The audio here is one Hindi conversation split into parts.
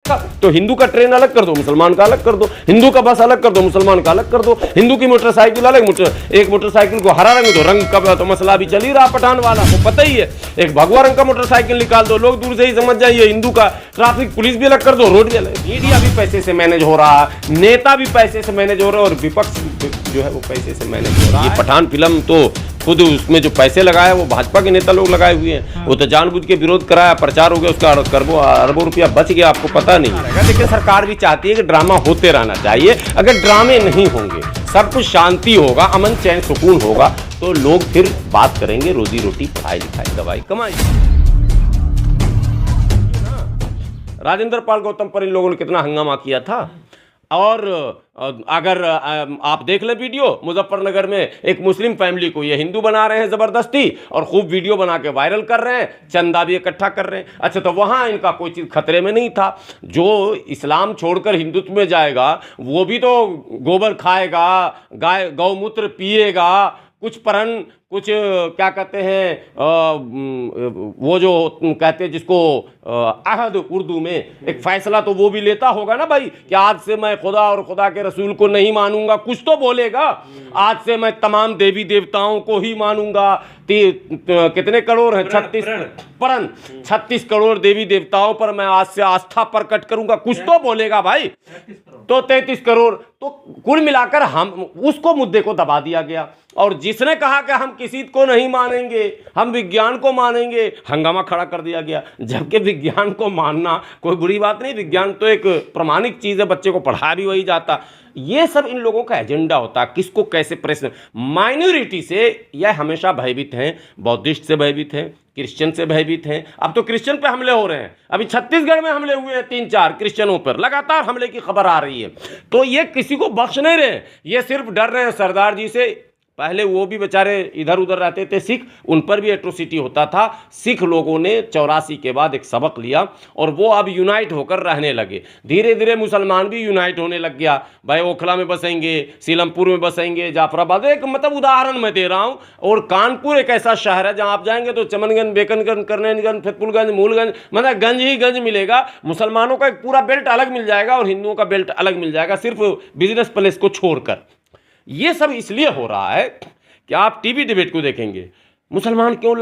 का, तो हिंदू का ट्रेन अलग कर दो, मुसलमान का अलग कर दो, हिंदू का बस अलग कर दो, मुसलमान का अलग कर दो, हिंदू की मोटरसाइकिल अलग, एक मोटरसाइकिल को हरा रंग दो, रंग का तो मसला भी चल ही रहा पठान वाला, को पता ही है। एक भगवा रंग का मोटरसाइकिल निकाल दो, लोग दूर से ही समझ जाइए हिंदू का। ट्रैफिक पुलिस भी अलग कर दो, रोड भी अलग। मीडिया भी पैसे से मैनेज हो रहा है, नेता भी पैसे से मैनेज हो रहा है, और विपक्ष जो है वो पैसे से मैनेज हो रहा है। ये पठान फिल्म तो खुद उसमें जो पैसे लगाया वो भाजपा के नेता लोग लगाए हुए हैं। वो तो जानबूझ के विरोध कराया, प्रचार हो गया, उसका अरबों रुपया बच गया, आपको पता नहीं है। लेकिन सरकार भी चाहती है कि ड्रामा होते रहना चाहिए। अगर ड्रामे नहीं होंगे, सब कुछ शांति होगा, अमन चैन सुकून होगा, तो लोग फिर बात करेंगे रोजी रोटी, पढ़ाई लिखाई, दवाई कमाई। राजेंद्र पाल गौतम पर इन लोगों ने कितना हंगामा किया था। और अगर आप देख लें वीडियो, मुजफ्फरनगर में एक मुस्लिम फैमिली को ये हिंदू बना रहे हैं ज़बरदस्ती, और खूब वीडियो बना के वायरल कर रहे हैं, चंदा भी इकट्ठा कर रहे हैं। अच्छा, तो वहाँ इनका कोई चीज़ खतरे में नहीं था। जो इस्लाम छोड़कर हिंदुत्व में जाएगा वो भी तो गोबर खाएगा, गाय गौमूत्र पिएगा, कुछ परन, कुछ क्या कहते हैं वो जो कहते हैं जिसको अहद उर्दू में, एक फैसला तो वो भी लेता होगा ना भाई, कि आज से मैं खुदा और खुदा के रसूल को नहीं मानूंगा, कुछ तो बोलेगा। आज से मैं तमाम देवी देवताओं को ही मानूंगा। कितने करोड़ हैं? 36 करोड़ देवी देवताओं पर मैं आज से आस्था प्रकट करूंगा, कुछ तो बोलेगा भाई। तो 33 करोड़, तो कुल मिलाकर हम उसको मुद्दे को दबा दिया गया। और जिसने कहा कि हम किसी को नहीं मानेंगे, हम विज्ञान को मानेंगे, हंगामा खड़ा कर दिया गया। जबकि विज्ञान को मानना कोई बुरी बात नहीं, विज्ञान तो एक प्रमाणिक चीज़ है, बच्चे को पढ़ा भी वही जाता। ये सब इन लोगों का एजेंडा होता, किसको कैसे प्रश्न। माइनॉरिटी से यह हमेशा भयभीत हैं, बौद्धिस्ट से भयभीत हैं, क्रिश्चियन से भयभीत हैं। अब तो क्रिश्चियन पे हमले हो रहे हैं, अभी छत्तीसगढ़ में हमले हुए हैं 3-4 क्रिश्चियनों पर, लगातार हमले की खबर आ रही है। तो ये किसी को बख्श नहीं रहे, ये सिर्फ डर रहे हैं सरदार जी से। पहले वो भी बेचारे इधर उधर रहते थे सिख, उन पर भी एट्रोसिटी होता था। सिख लोगों ने 84 के बाद एक सबक लिया और वो अब यूनाइट होकर रहने लगे। धीरे धीरे मुसलमान भी यूनाइट होने लग गया। भाई ओखला में बसेंगे, सीलमपुर में बसेंगे, जाफराबाद, एक मतलब उदाहरण मैं दे रहा हूँ। और कानपुर एक ऐसा शहर है जहाँ आप जाएंगे तो चमनगंज, बेकनगंज, करनेनगंज, फतेहपुरगंज, मूलगंज, मतलब गंज ही गंज मिलेगा। मुसलमानों का एक पूरा बेल्ट अलग मिल जाएगा और हिंदुओं का बेल्ट अलग मिल जाएगा, सिर्फ बिजनेस प्लेस को छोड़कर। ये सब इसलिए हो रहा है कि आप टीवी डिबेट को देखेंगे, मुसलमान क्यों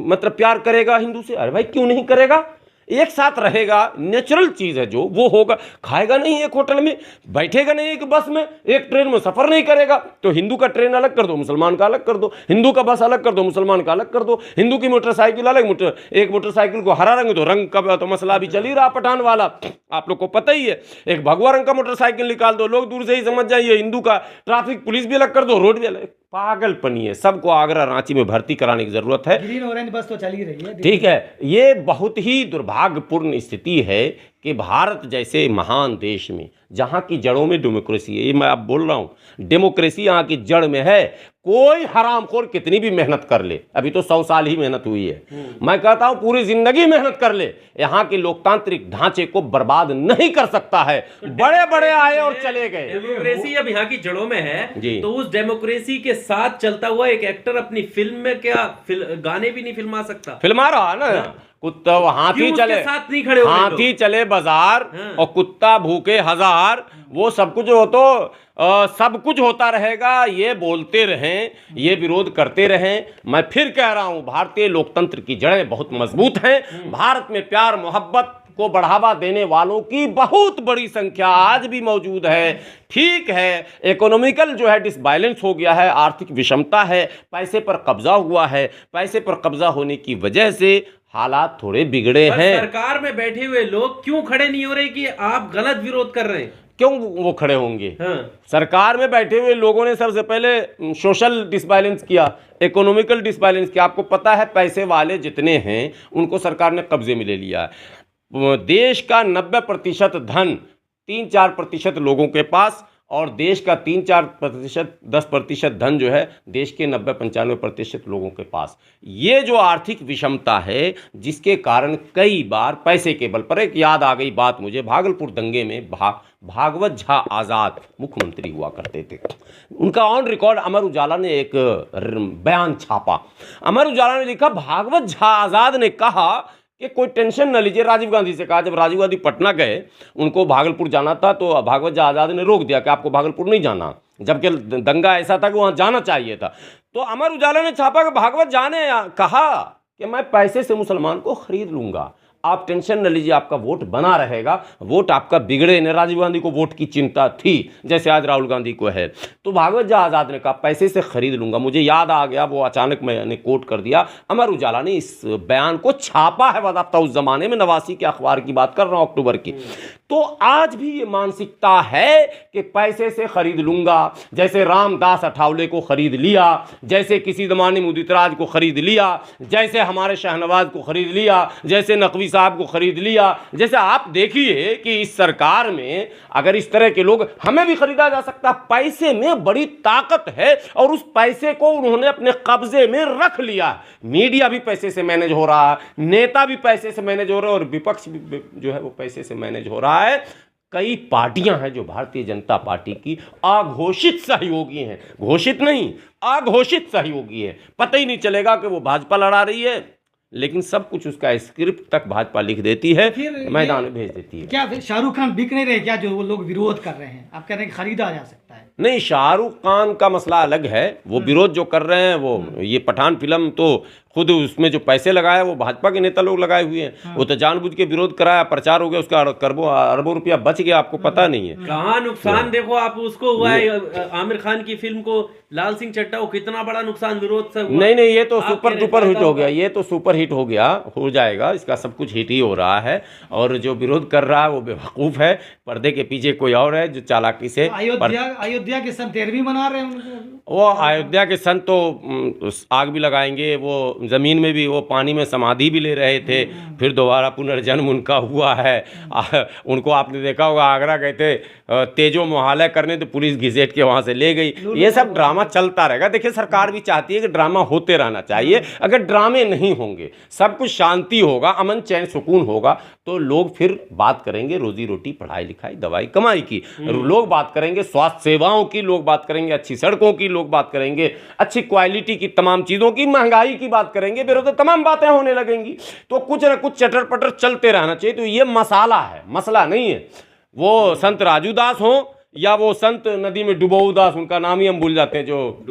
मतलब प्यार करेगा हिंदू से? अरे भाई क्यों नहीं करेगा? एक साथ रहेगा, नेचुरल चीज़ है जो वो होगा। खाएगा नहीं एक होटल में, बैठेगा नहीं एक बस में, एक ट्रेन में सफ़र नहीं करेगा। तो हिंदू का ट्रेन अलग कर दो, मुसलमान का अलग कर दो, हिंदू का बस अलग कर दो, मुसलमान का अलग कर दो, हिंदू की मोटरसाइकिल अलग, एक मोटरसाइकिल को हरा रंग दो, रंग का तो मसला भी चल ही रहा पठान वाला, आप लोग को पता ही है। एक भगवा रंग का मोटरसाइकिल निकाल दो, लोग दूर से ही समझ जाइए हिंदू का। ट्रैफिक पुलिस भी अलग कर दो, रोड भी अलग। पागलपनी है। सबको आगरा रांची में भर्ती कराने की जरूरत है। ग्रीन ऑरेंज बस तो चल ही रही है। ठीक है, ये बहुत ही दुर्भाग्यपूर्ण स्थिति है कि भारत जैसे महान देश में, जहाँ की जड़ों में डेमोक्रेसी है, ये मैं अब बोल रहा हूँ, डेमोक्रेसी यहाँ की जड़ में है। कोई हरामखोर कितनी भी मेहनत कर ले, अभी तो 100 साल ही मेहनत हुई है, मैं कहता हूँ पूरी जिंदगी मेहनत कर ले, यहाँ के लोकतांत्रिक ढांचे को बर्बाद नहीं कर सकता है। बड़े बड़े आए और चले गए। डेमोक्रेसी अब यहाँ की जड़ों में है जी। तो उस डेमोक्रेसी के साथ चलता हुआ एक एक्टर अपनी फिल्म में क्या गाने भी नहीं फिल्मा सकता? फिल्मा रहा है ना। कुत्ता हाथी चले, साथ नहीं खड़े हाथी चले बाजार और कुत्ता भूखे हजार, वो सब कुछ हो तो सब कुछ होता रहेगा। ये बोलते रहें, ये विरोध करते रहें। मैं फिर कह रहा हूं, भारतीय लोकतंत्र की जड़ें बहुत मजबूत हैं। भारत में प्यार मोहब्बत को बढ़ावा देने वालों की बहुत बड़ी संख्या आज भी मौजूद है। ठीक है, इकोनॉमिकल जो है डिसबैलेंस हो गया है, आर्थिक विषमता है, पैसे पर कब्जा हुआ है। पैसे पर कब्जा होने की वजह से हालात थोड़े बिगड़े हैं। सरकार में बैठे हुए लोग क्यों खड़े नहीं हो रहे कि आप गलत विरोध कर रहे हैं? क्यों वो खड़े होंगे? सरकार में बैठे हुए लोगों ने सबसे पहले सोशल डिसबैलेंस किया, इकोनॉमिकल डिसबैलेंस किया। आपको पता है पैसे वाले जितने हैं उनको सरकार ने कब्जे में ले लिया है। देश का 90% धन 3-4% लोगों के पास, और देश का 3-4%, 10% धन जो है देश के 90-95% लोगों के पास। ये जो आर्थिक विषमता है, जिसके कारण कई बार पैसे के बल पर, एक याद आ गई बात मुझे, भागलपुर दंगे में भागवत झा आज़ाद मुख्यमंत्री हुआ करते थे। उनका ऑन रिकॉर्ड अमर उजाला ने एक बयान छापा। अमर उजाला ने लिखा, भागवत झा आज़ाद ने कहा कि कोई टेंशन न लीजिए। राजीव गांधी से कहा, जब राजीव गांधी पटना गए, उनको भागलपुर जाना था, तो भागवत आज़ाद ने रोक दिया कि आपको भागलपुर नहीं जाना, जबकि दंगा ऐसा था कि वहाँ जाना चाहिए था। तो अमर उजाला ने छापा कि भागवत जाने कहा कि मैं पैसे से मुसलमान को खरीद लूँगा, आप टेंशन न लीजिए, आपका वोट बना रहेगा, वोट आपका बिगड़े न। राजीव गांधी को वोट की चिंता थी, जैसे आज राहुल गांधी को है। तो भागवत आज़ाद ने कहा पैसे से खरीद लूंगा। मुझे याद आ गया, वो अचानक मैंने कोट कर दिया, अमर उजाला ने इस बयान को छापा है बाकायदा उस जमाने में, 89 के अखबार की बात कर रहा हूँ, अक्टूबर की। तो आज भी ये मानसिकता है कि पैसे से खरीद लूंगा, जैसे रामदास अठावले को खरीद लिया, जैसे किसी जमाने में उदित राज को खरीद लिया, जैसे हमारे शाहनवाज को खरीद लिया, जैसे नकवी साहब को खरीद लिया। जैसे आप देखिए कि इस सरकार में अगर इस तरह के लोग, हमें भी खरीदा जा सकता। पैसे में बड़ी ताकत है और उस पैसे को उन्होंने अपने कब्जे में रख लिया। मीडिया भी पैसे से मैनेज हो रहा है, नेता भी पैसे से मैनेज हो रहे हैं और विपक्ष भी जो है वो पैसे से मैनेज हो रहा है। कई पार्टियां हैं जो भारतीय जनता पार्टी की अघोषित सहयोगी हैं, घोषित नहीं, अघोषित सहयोगी है। पता ही नहीं चलेगा कि वो भाजपा लड़ा रही है, लेकिन सब कुछ उसका स्क्रिप्ट तक भाजपा लिख देती है, मैदान में भेज देती है। क्या शाहरुख खान बिक नहीं रहे क्या, जो वो लोग विरोध कर रहे हैं? आप कह रहे हैं खरीदा जा सकता है? नहीं, शाहरुख खान का मसला अलग है, वो विरोध जो कर रहे हैं वो, ये पठान फिल्म तो खुद उसमें जो पैसे लगाया वो भाजपा के नेता लोग लगाए हुए हैं। वो तो जानबूझ के विरोध कराया, प्रचार हो गया, उसका अरबों रुपया बच गया, आपको पता नहीं है कहाँ नुकसान। देखो आप उसको हुआ है, आमिर खान की फिल्म को, लाल सिंह चड्ढा को कितना बड़ा नुकसान विरोध से हुआ। नहीं, ये तो सुपर डुपर हिट हो गया, ये तो सुपर हिट हो गया, हो जाएगा, इसका सब कुछ हिट ही हो रहा है। और जो विरोध कर रहा है वो बेवकूफ़ है, पर्दे के पीछे कोई और है जो चालाकी से। अयोध्या के संत 13वीं मना रहे हैं। वो अयोध्या के संत तो आग भी लगाएंगे, वो ज़मीन में भी, वो पानी में समाधि भी ले रहे थे, फिर दोबारा पुनर्जन्म उनका हुआ है। उनको आपने देखा होगा, आगरा गए थे तेजो मोहालय करने, तो पुलिस घिसेट के वहाँ से ले गई। ये सब ड्रामा चलता रहेगा। देखिए, सरकार भी चाहती है कि ड्रामा होते रहना चाहिए। अगर ड्रामे नहीं होंगे, सब कुछ शांति होगा, अमन चैन सुकून होगा, तो लोग फिर बात करेंगे रोजी रोटी, पढ़ाई लिखाई, दवाई कमाई की, लोग बात करेंगे स्वास्थ्य सेवाओं की, लोग बात करेंगे अच्छी सड़कों की, लोग बात करेंगे अच्छी क्वालिटी की तमाम चीज़ों की, महंगाई की बात करेंगे, बेरोजगार, तमाम बातें होने लगेंगी। तो कुछ ना कुछ चटर पटर चलते रहना चाहिए। तो ये मसाला है, मसला नहीं है। वो संत राजू दास हो या वो संत नदी में डुबोऊ दास, उनका नाम ही हम भूल जाते हैं, जो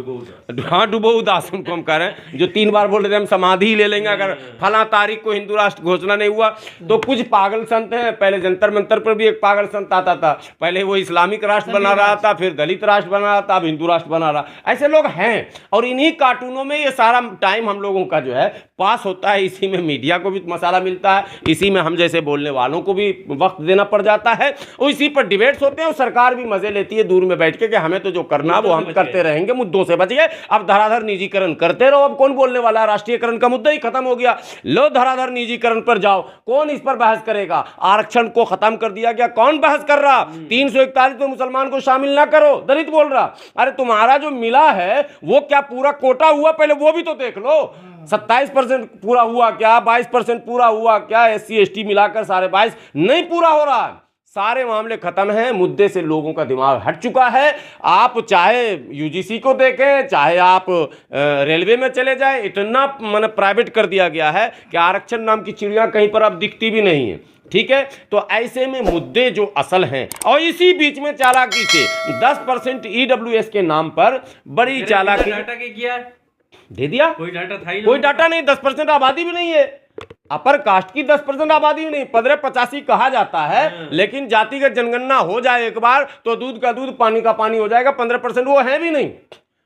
डुबोऊ दास उनको हम कह रहे हैं, जो 3 बार बोल रहे थे हम समाधि ले लेंगे अगर फला तारीख को हिंदू राष्ट्र घोषणा नहीं हुआ। तो कुछ पागल संत हैं, पहले जंतर मंतर पर भी एक पागल संत आता था, पहले वो इस्लामिक राष्ट्र बना रहा था, फिर दलित राष्ट्र बना रहा था, अब हिंदू राष्ट्र बना रहा। ऐसे लोग हैं और इन्हीं कार्टूनों में ये सारा टाइम हम लोगों का जो है पास होता है। इसी में मीडिया को भी मसाला मिलता है, इसी में हम जैसे बोलने वालों को भी वक्त देना पड़ जाता है, और इसी पर डिबेट्स होते हैं और सरकार भी मजे लेती है दूर में बैठ के कि हमें तो जो करना वो हम करते रहेंगे, मुद्दों से बच गए। अब धराधर निजीकरण करते रहो, अब कौन बोलने वाला? राष्ट्रीयकरण का मुद्दा ही खत्म हो गया, लो धराधर निजीकरण पर जाओ, कौन इस पर बहस करेगा? आरक्षण को खत्म कर दिया गया, कौन बहस कर रहा? 341 में मुसलमान को शामिल ना करो, दलित बोल रहा। अरे तुम्हारा जो मिला है वो क्या पूरा कोटा हुआ? पहले वो भी तो देख लो। 27% पूरा हुआ क्या? 22% पूरा हुआ क्या? SC ST मिलाकर सारे 22 नहीं पूरा हो रहा है। सारे मामले खत्म हैं, मुद्दे से लोगों का दिमाग हट चुका है। आप चाहे UGC को देखें, चाहे आप रेलवे में चले जाए, इतना मैंने प्राइवेट कर दिया गया है कि आरक्षण नाम की चिड़िया कहीं पर अब दिखती भी नहीं है। ठीक है, तो ऐसे में मुद्दे जो असल हैं, और इसी बीच में चालाकी से 10% EWS के नाम पर बड़ी चालाकी दे दिया। कोई डाटा था ही कोई डाटा नहीं, 10% आबादी भी नहीं है, अपर कास्ट की 10% आबादी नहीं, 1585 कहा जाता है, लेकिन जातिगत जनगणना हो जाए एक बार तो दूध का दूध पानी का पानी हो जाएगा। 15% वो है भी नहीं,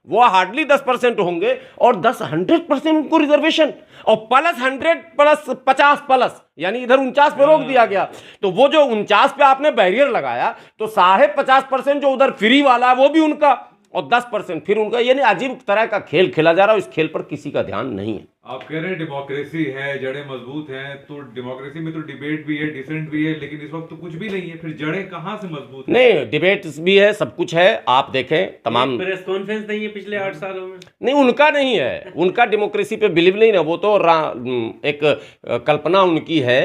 वो हार्डली 10% होंगे, और 100% उनको रिजर्वेशन, और प्लस 100 प्लस 50 प्लस, यानी इधर 49 पे रोक दिया गया। तो वो जो 49 पे आपने बैरियर लगाया, तो 50% जो उधर फ्री वाला है वो भी उनका, और 10% फिर उनका। यानी अजीब तरह का खेल खेला जा रहा है, इस खेल पर किसी का ध्यान नहीं है। आप कह रहे हैं डेमोक्रेसी है, जड़ें मजबूत हैं, तो डेमोक्रेसी में तो डिबेट भी है, डिसेंट भी है, लेकिन इस वक्त तो कुछ भी नहीं है, फिर जड़ें कहाँ से मजबूत है? नहीं, डिबेट्स भी है, सब कुछ है, आप देखें तमाम। प्रेस कॉन्फ्रेंस नहीं है पिछले 8 सालों में? नहीं, उनका नहीं है, उनका डेमोक्रेसी पे बिलीव नहीं है, वो तो एक कल्पना उनकी है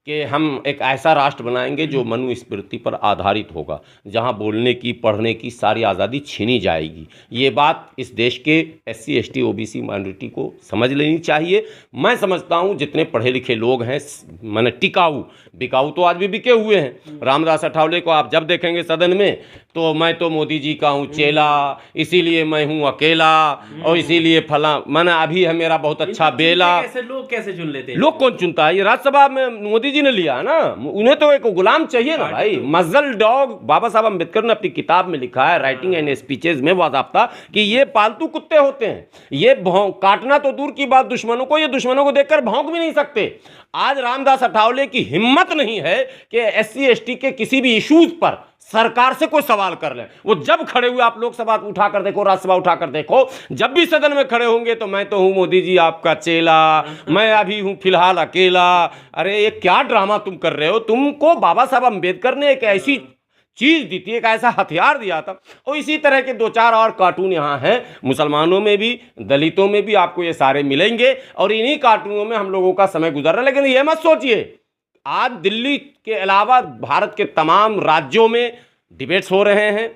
कि हम एक ऐसा राष्ट्र बनाएंगे जो मनुस्मृति पर आधारित होगा, जहां बोलने की, पढ़ने की सारी आज़ादी छीनी जाएगी। ये बात इस देश के SC ST OBC माइनॉरिटी को समझ लेनी चाहिए। मैं समझता हूं जितने पढ़े लिखे लोग हैं, माने टिकाऊ, बिकाऊ तो आज भी बिके हुए हैं। रामदास अठावले को आप जब देखेंगे सदन में तो मैं तो मोदी जी का हूँ चेला, इसीलिए मैं हूँ अकेला, और इसीलिए फला, मैंने अभी है मेरा बहुत अच्छा बेला। लोग कैसे चुन लेते हैं? लोग कौन चुनता है? ये राज्यसभा में मोदी जी ने लिया है ना, उन्हें तो एक गुलाम चाहिए ना भाई। मजल डॉग, बाबा साहब अम्बेडकर ने अपनी किताब में लिखा है, राइटिंग एंड स्पीचेज में वाजाफ्ता, कि ये पालतू कुत्ते होते हैं। ये काटना तो दूर की बात दुश्मनों को, ये दुश्मनों को देखकर भौंक भी नहीं सकते। आज रामदास अठावले की हिम्मत नहीं है कि SC ST के किसी भी इश्यूज पर सरकार से कोई सवाल कर ले। वो जब खड़े हुए, आप लोकसभा उठाकर देखो, राज्यसभा उठाकर देखो, जब भी सदन में खड़े होंगे तो मैं तो हूं मोदी जी आपका चेला, मैं अभी हूं फिलहाल अकेला। अरे ये क्या ड्रामा तुम कर रहे हो? तुमको बाबा साहब अम्बेडकर ने एक ऐसी चीज दी थी, एक ऐसा हथियार दिया था। और इसी तरह के 2-4 और कार्टून यहाँ हैं, मुसलमानों में भी, दलितों में भी आपको ये सारे मिलेंगे, और इन्हीं कार्टूनों में हम लोगों का समय गुजर रहा है। लेकिन ये मत सोचिए, आज दिल्ली के अलावा भारत के तमाम राज्यों में डिबेट्स हो रहे हैं,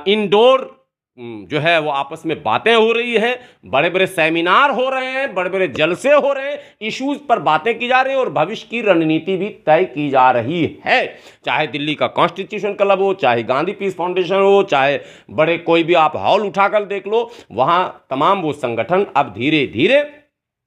इंडोर जो है वो आपस में बातें हो रही हैं, बड़े बड़े सेमिनार हो रहे हैं, बड़े बड़े जलसे हो रहे हैं, इश्यूज पर बातें की जा रही हैं, और भविष्य की रणनीति भी तय की जा रही है। चाहे दिल्ली का कॉन्स्टिट्यूशन क्लब हो, चाहे गांधी पीस फाउंडेशन हो, चाहे बड़े कोई भी आप हॉल उठाकर देख लो, वहाँ तमाम वो संगठन अब धीरे धीरे,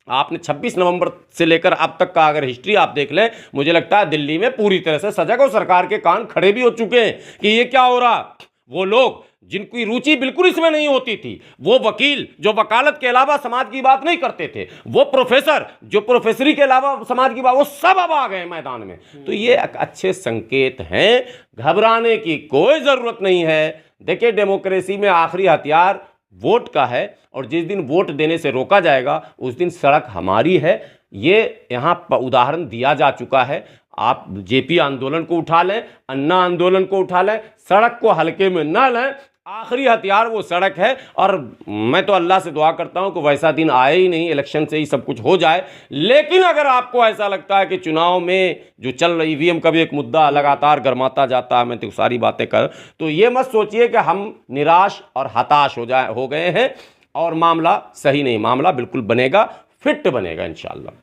आपने 26 नवंबर से लेकर अब तक का अगर हिस्ट्री आप देख लें, मुझे लगता है दिल्ली में पूरी तरह से सजग और सरकार के कान खड़े भी हो चुके हैं कि ये क्या हो रहा। वो लोग जिनकी रुचि बिल्कुल इसमें नहीं होती थी, वो वकील जो वकालत के अलावा समाज की बात नहीं करते थे, वो प्रोफेसर जो प्रोफेसरी के अलावा समाज की बात, वो सब अब आ गए मैदान में। तो ये अच्छे संकेत हैं, घबराने की कोई ज़रूरत नहीं है। देखिए, डेमोक्रेसी में आखिरी हथियार वोट का है, और जिस दिन वोट देने से रोका जाएगा उस दिन सड़क हमारी है। ये यहाँ पर उदाहरण दिया जा चुका है। आप JP आंदोलन को उठा लें, अन्ना आंदोलन को उठा लें, सड़क को हल्के में न लें। आखिरी हथियार वो सड़क है, और मैं तो अल्लाह से दुआ करता हूं कि वैसा दिन आए ही नहीं, इलेक्शन से ही सब कुछ हो जाए। लेकिन अगर आपको ऐसा लगता है कि चुनाव में जो चल रही EVM का भी एक मुद्दा लगातार गर्माता जाता है, मैं तो सारी बातें कर, तो ये मत सोचिए कि हम निराश और हताश हो गए हैं, और मामला सही नहीं, मामला बिल्कुल बनेगा, फिट बनेगा इंशाअल्लाह।